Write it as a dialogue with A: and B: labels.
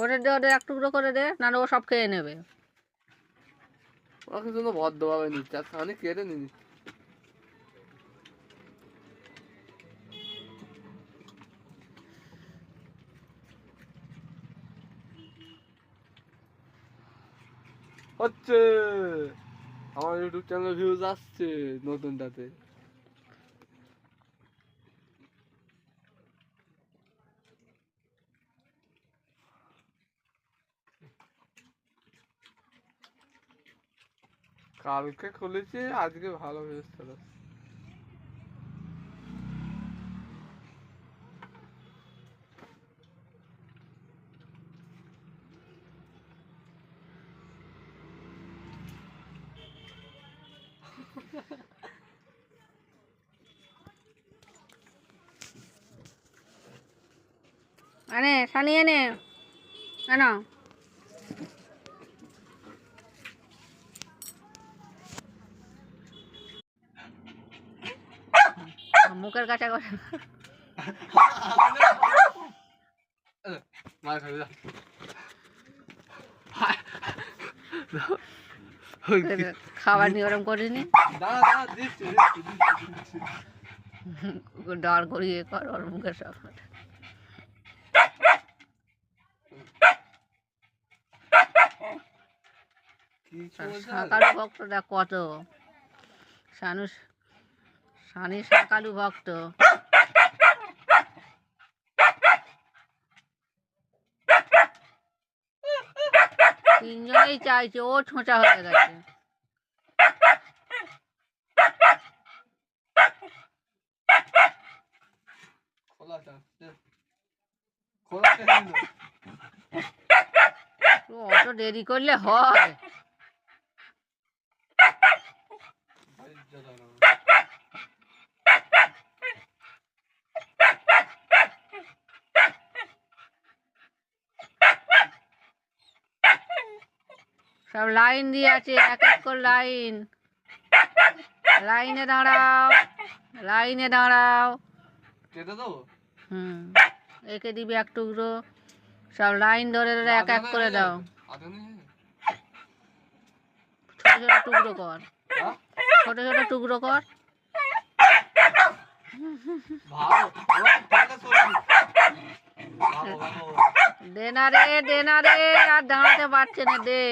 A: ওদের দে, ওদের এক টুকরো করে দে, নাহলে ও সব খেয়ে নেবে।
B: ওকে জন্য ভদ্রভাবে নিচ্ছে, আর খানি কেটে নিনি। হচ্ছে আমার ইউটিউব চ্যানেলে ভিউজ আসছে নতুনটাতে। কালকে খুলেছি, আজকে ভালো ভিউজ চলে আসছে।
A: আনে সানি এনে আনো। মুখের কাছে করে
B: মার খাবি যা।
A: খাবার নিয়ে ওরম করিনি,
B: দাঁড়া দাঁড়া, দিচ্ছি দিচ্ছি দিচ্ছি।
A: ডর করিয়ে কর ওর মুখের সামনে। শাকালু ভক্ত দেখ কত, সানি শাকালু ভক্ত। তিনজনেই চাইছে, ও ছোঁচা হয়ে গেছে। অত দেরি করলে হয়? সব লাইন দিয়ে আছে, এক এক করে লাইন। লাইনে দাঁড়াও, লাইনে দাঁড়াও। একে দিবি এক টুকরো, সব লাইন ধরে ধরে এক এক করে দাও। ছোট ছোট টুকরো কর, ছোট ছোট টুকরো কর। দে না রে, দে না রে, আর দাঁড়াতে পারছে না, দে।